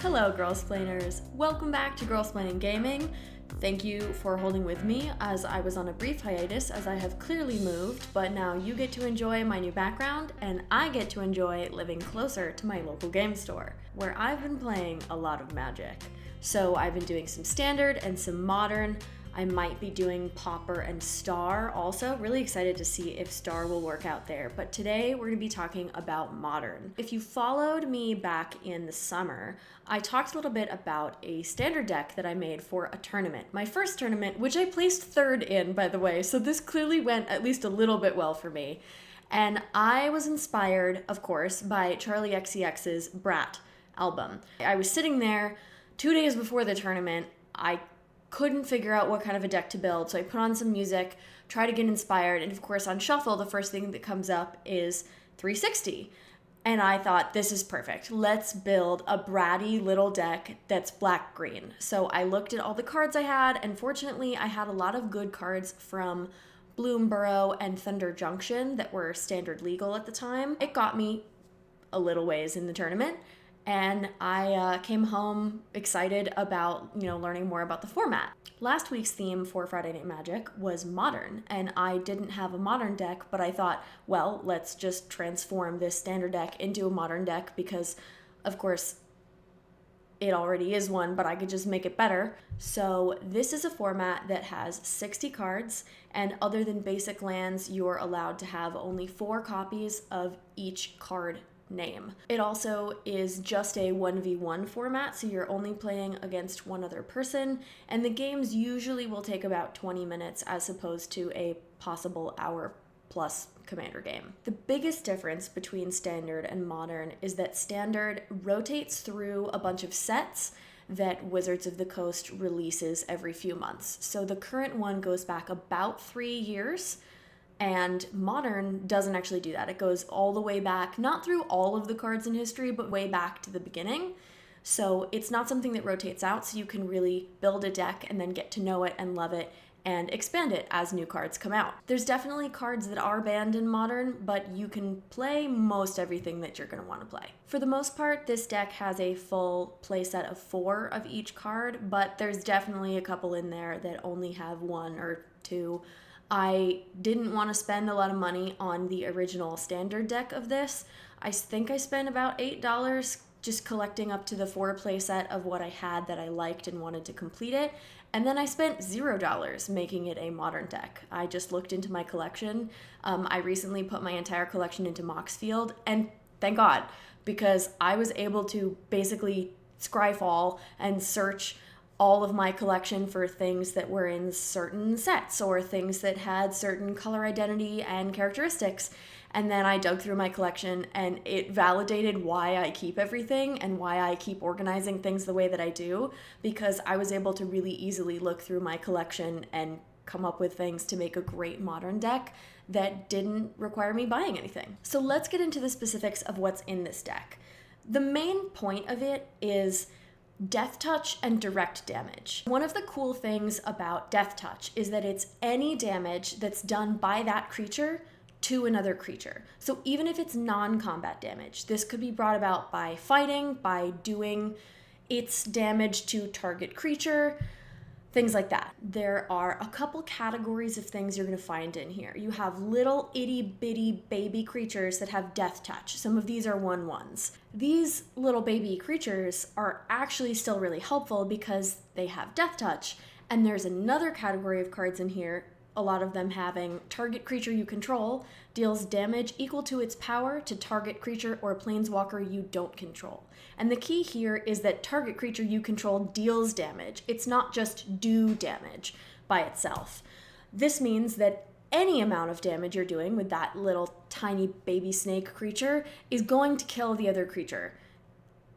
Hello, Girlsplainers. Welcome back to Girlsplaining Gaming. Thank you for holding with me as I was on a brief hiatus, as I have clearly moved, but now you get to enjoy my new background and I get to enjoy living closer to my local game store, where I've been playing a lot of Magic. So I've been doing some standard and some modern. I might be doing Pauper and Star also. Really excited to see if Star will work out there. But today we're going to be talking about Modern. If you followed me back in the summer, I talked a little bit about a standard deck that I made for a tournament. My first tournament, which I placed third in, by the way, so this clearly went at least a little bit well for me. And I was inspired, of course, by Charlie XCX's BRAT album. I was sitting there 2 days before the tournament. I couldn't figure out what kind of a deck to build, so I put on some music, try to get inspired, and of course on shuffle the first thing that comes up is 360. And I thought, this is perfect. Let's build a bratty little deck that's black-green. So I looked at all the cards I had, and fortunately I had a lot of good cards from Bloomburrow and Thunder Junction that were standard legal at the time. It got me a little ways in the tournament, and I came home excited about, learning more about the format. Last week's theme for Friday Night Magic was Modern, and I didn't have a Modern deck, but I thought, well, let's just transform this standard deck into a Modern deck because, of course, it already is one, but I could just make it better. So this is a format that has 60 cards, and other than basic lands, you're allowed to have only 4 copies of each card name. It also is just a 1v1 format, so you're only playing against one other person, and the games usually will take about 20 minutes as opposed to a possible hour plus Commander game. The biggest difference between Standard and Modern is that Standard rotates through a bunch of sets that Wizards of the Coast releases every few months. So the current one goes back about 3 years, and Modern doesn't actually do that. It goes all the way back, not through all of the cards in history, but way back to the beginning. So it's not something that rotates out, so you can really build a deck and then get to know it and love it and expand it as new cards come out. There's definitely cards that are banned in Modern, but you can play most everything that you're going to want to play. For the most part, this deck has a full playset of 4 of each card, but there's definitely a couple in there that only have 1 or 2. I didn't want to spend a lot of money on the original standard deck of this. I think I spent about $8 just collecting up to the 4 playset of what I had that I liked and wanted to complete it. And then I spent $0 making it a modern deck. I just looked into my collection. I recently put my entire collection into Moxfield, and thank God, because I was able to basically scryfall and search all of my collection for things that were in certain sets or things that had certain color identity and characteristics. And then I dug through my collection and it validated why I keep everything and why I keep organizing things the way that I do, because I was able to really easily look through my collection and come up with things to make a great modern deck that didn't require me buying anything. So let's get into the specifics of what's in this deck. The main point of it is Death Touch and direct damage. One of the cool things about Death Touch is that it's any damage that's done by that creature to another creature. So even if it's non-combat damage, this could be brought about by fighting, by doing its damage to target creature, things like that. There are a couple categories of things you're going to find in here. You have little itty bitty baby creatures that have Death Touch. Some of these are 1/1s. These little baby creatures are actually still really helpful because they have Death Touch. And there's another category of cards in here, a lot of them having target creature you control deals damage equal to its power to target creature or planeswalker you don't control. And the key here is that target creature you control deals damage. It's not just do damage by itself. This means that any amount of damage you're doing with that little tiny baby snake creature is going to kill the other creature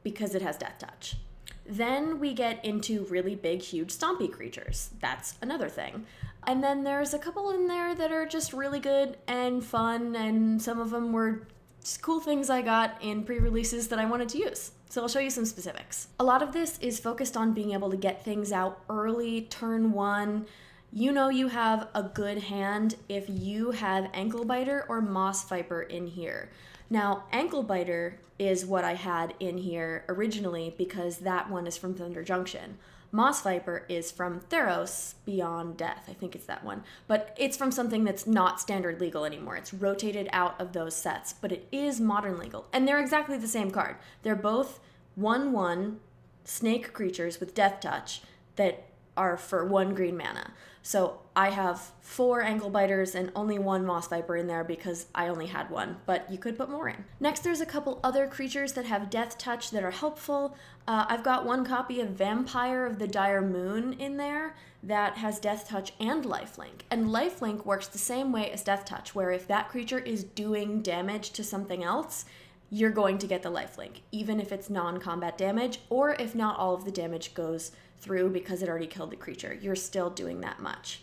because it has Death Touch. Then we get into really big, huge, stompy creatures. That's another thing. And then there's a couple in there that are just really good and fun, and some of them were just cool things I got in pre-releases that I wanted to use. So I'll show you some specifics. A lot of this is focused on being able to get things out early, turn 1. You know you have a good hand if you have Ankle Biter or Moss Viper in here. Now, Ankle Biter is what I had in here originally because that one is from Thunder Junction. Moss Viper is from Theros Beyond Death. I think it's that one. But it's from something that's not standard legal anymore. It's rotated out of those sets, but it is modern legal. And they're exactly the same card. They're both 1/1 snake creatures with Death Touch that are for 1 green mana. So I have 4 Ankle Biters and only 1 Moss Viper in there because I only had 1, but you could put more in. Next, there's a couple other creatures that have Death Touch that are helpful. I've got 1 copy of Vampire of the Dire Moon in there that has Death Touch and Lifelink. And Lifelink works the same way as Death Touch, where if that creature is doing damage to something else, you're going to get the lifelink, even if it's non-combat damage, or if not all of the damage goes through because it already killed the creature. You're still doing that much.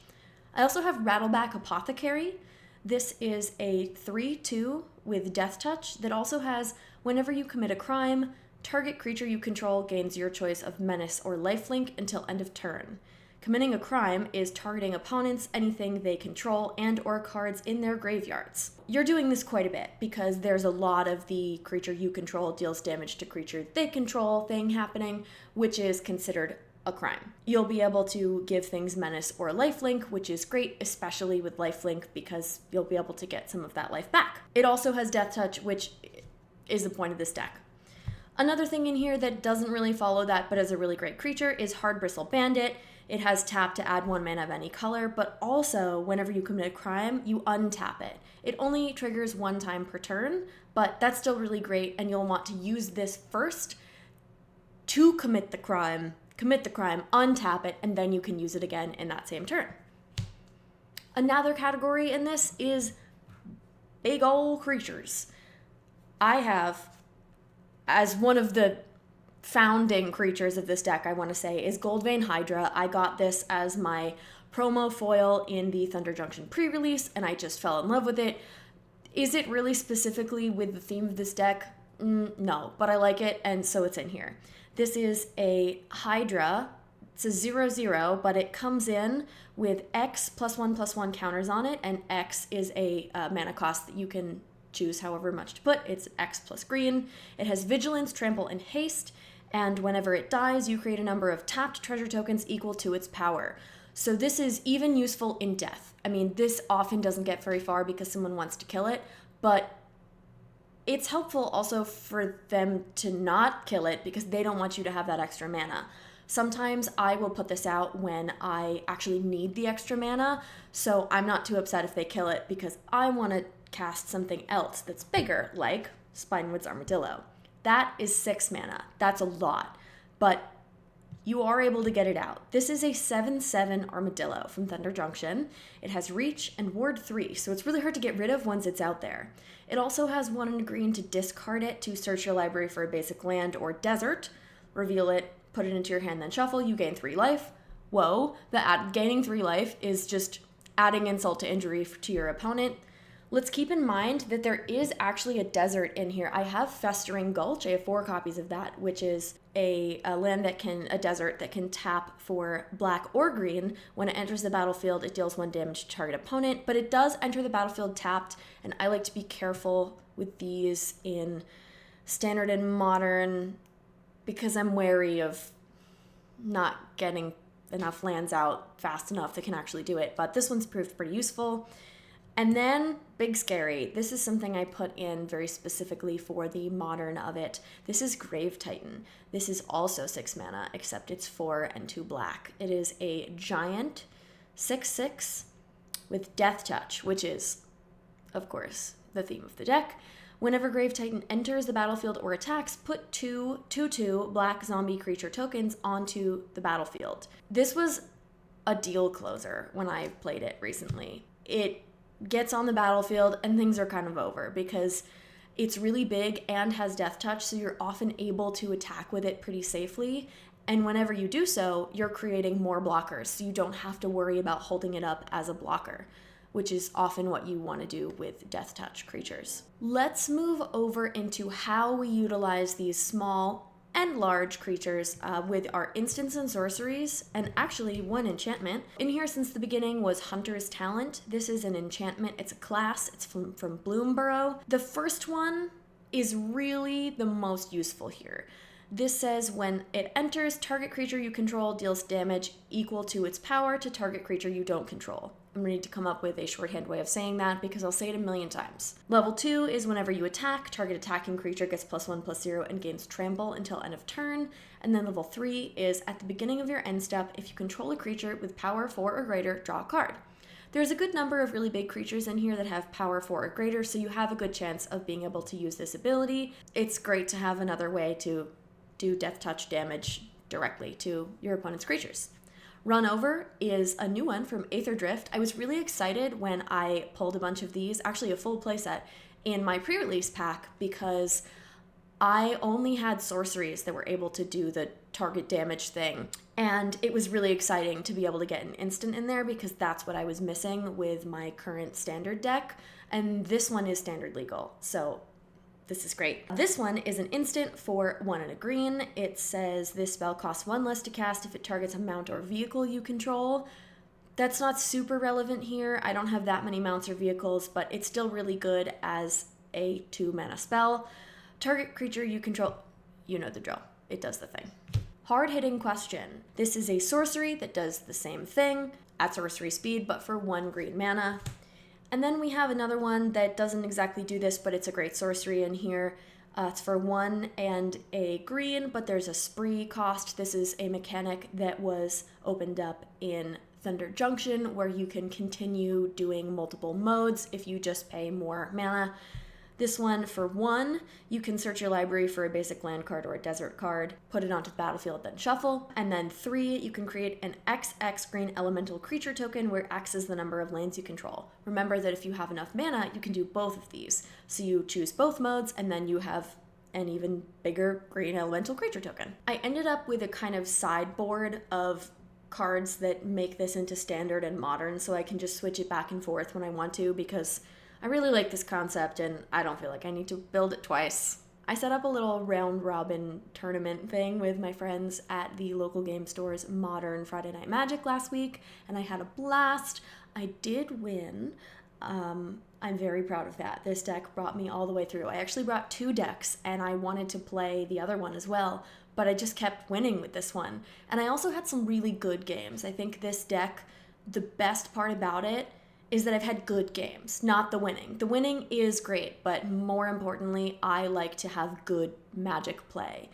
I also have Rattleback Apothecary. This is a 3/2 with Death Touch that also has, whenever you commit a crime, target creature you control gains your choice of menace or lifelink until end of turn. Committing a crime is targeting opponents, anything they control, and or cards in their graveyards. You're doing this quite a bit because there's a lot of the creature you control deals damage to creature they control thing happening, which is considered a crime. You'll be able to give things menace or lifelink, which is great, especially with lifelink because you'll be able to get some of that life back. It also has Death Touch, which is the point of this deck. Another thing in here that doesn't really follow that but is a really great creature is Hard Bristle Bandit. It has tap to add 1 mana of any color, but also whenever you commit a crime, you untap it. It only triggers 1 time per turn, but that's still really great, and you'll want to use this first to commit the crime, untap it, and then you can use it again in that same turn. Another category in this is big ol' creatures. I have, as one of the founding creatures of this deck, I want to say, is Goldvein Hydra. I got this as my promo foil in the Thunder Junction pre-release, and I just fell in love with it. Is it really specifically with the theme of this deck? No, but I like it, and so it's in here. This is a Hydra. It's a 0/0, but it comes in with X +1/+1 counters on it, and X is a mana cost that you can choose however much to put. It's X plus green. It has Vigilance, Trample, and Haste, and whenever it dies, you create a number of tapped treasure tokens equal to its power. So this is even useful in death. I mean, this often doesn't get very far because someone wants to kill it, but it's helpful also for them to not kill it because they don't want you to have that extra mana. Sometimes I will put this out when I actually need the extra mana, so I'm not too upset if they kill it because I want to cast something else that's bigger, like Spinewood's Armadillo. That is 6 mana. That's a lot, but you are able to get it out. This is a 7/7 Armadillo from Thunder Junction. It has Reach and Ward 3, so it's really hard to get rid of once it's out there. It also has 1 and green to discard it to search your library for a basic land or desert, reveal it, put it into your hand, then shuffle. You gain 3 life. Whoa, gaining 3 life is just adding insult to injury to your opponent. Let's keep in mind that there is actually a desert in here. I have Festering Gulch. I have 4 copies of that, which is a desert that can tap for black or green. When it enters the battlefield, it deals 1 damage to target opponent, but it does enter the battlefield tapped, and I like to be careful with these in Standard and Modern because I'm wary of not getting enough lands out fast enough that can actually do it, but this one's proved pretty useful. And then Big Scary. This is something I put in very specifically for the modern of it. This is Grave Titan. This is also 6 mana, except it's 4 and 2 black. It is a giant 6/6 with Death Touch, which is, of course, the theme of the deck. Whenever Grave Titan enters the battlefield or attacks, put 2/2 black zombie creature tokens onto the battlefield. This was a deal closer when I played it recently. It gets on the battlefield and things are kind of over because it's really big and has Death Touch, so you're often able to attack with it pretty safely. And whenever you do so, you're creating more blockers, so you don't have to worry about holding it up as a blocker, which is often what you want to do with Death Touch creatures. Let's move over into how we utilize these small and large creatures with our instants and sorceries, and actually one enchantment. In here since the beginning was Hunter's Talent. This is an enchantment, it's a class, it's from Bloomborough. The first one is really the most useful here. This says when it enters, target creature you control deals damage equal to its power to target creature you don't control. I'm going to need to come up with a shorthand way of saying that because I'll say it a million times. Level 2 is whenever you attack, target attacking creature gets +1/+0 and gains trample until end of turn. And then level 3 is at the beginning of your end step, if you control a creature with power 4 or greater, draw a card. There's a good number of really big creatures in here that have power 4 or greater, so you have a good chance of being able to use this ability. It's great to have another way to do death touch damage directly to your opponent's creatures. Run Over is a new one from Aether Drift. I was really excited when I pulled a bunch of these, actually a full playset, in my pre-release pack because I only had sorceries that were able to do the target damage thing. And it was really exciting to be able to get an instant in there because that's what I was missing with my current standard deck. And this one is standard legal, so this is great. This one is an instant for 1 and a green. It says this spell costs 1 less to cast if it targets a mount or vehicle you control. That's not super relevant here. I don't have that many mounts or vehicles, but it's still really good as a 2-mana spell. Target creature you control, you know the drill. It does the thing. Hard-hitting question. This is a sorcery that does the same thing at sorcery speed, but for 1 green mana. And then we have another one that doesn't exactly do this, but it's a great sorcery in here. It's for 1 and a green, but there's a spree cost. This is a mechanic that was opened up in Thunder Junction, where you can continue doing multiple modes if you just pay more mana. This one, for 1, you can search your library for a basic land card or a desert card, put it onto the battlefield, then shuffle. And then 3, you can create an XX green elemental creature token where X is the number of lands you control. Remember that if you have enough mana, you can do both of these. So you choose both modes, and then you have an even bigger green elemental creature token. I ended up with a kind of sideboard of cards that make this into standard and modern, so I can just switch it back and forth when I want to, because I really like this concept and I don't feel like I need to build it twice. I set up a little round robin tournament thing with my friends at the local game store's Modern Friday Night Magic last week, and I had a blast. I did win. I'm very proud of that. This deck brought me all the way through. I actually brought 2 decks and I wanted to play the other one as well, but I just kept winning with this one. And I also had some really good games. I think this deck, the best part about it is that I've had good games, not the winning. The winning is great, but more importantly, I like to have good Magic play.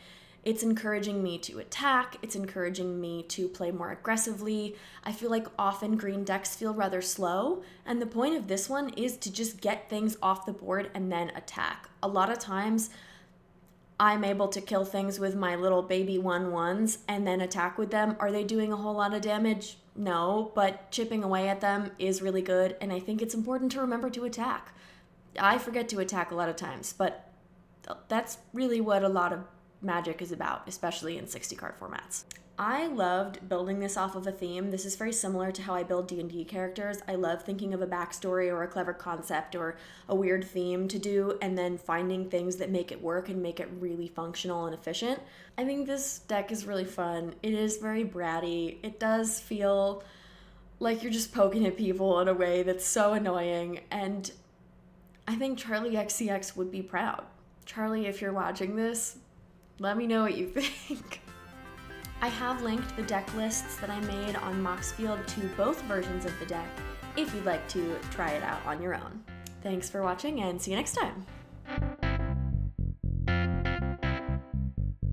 It's encouraging me to attack, it's encouraging me to play more aggressively. I feel like often green decks feel rather slow, and the point of this one is to just get things off the board and then attack. A lot of times, I'm able to kill things with my little baby 1/1s and then attack with them. Are they doing a whole lot of damage? No, but chipping away at them is really good, and I think it's important to remember to attack. I forget to attack a lot of times, but that's really what a lot of Magic is about, especially in 60-card formats. I loved building this off of a theme. This is very similar to how I build D&D characters. I love thinking of a backstory or a clever concept or a weird theme to do and then finding things that make it work and make it really functional and efficient. I think this deck is really fun. It is very bratty. It does feel like you're just poking at people in a way that's so annoying, and I think Charlie XCX would be proud. Charlie, if you're watching this, let me know what you think. I have linked the deck lists that I made on Moxfield to both versions of the deck if you'd like to try it out on your own. Thanks for watching and see you next time!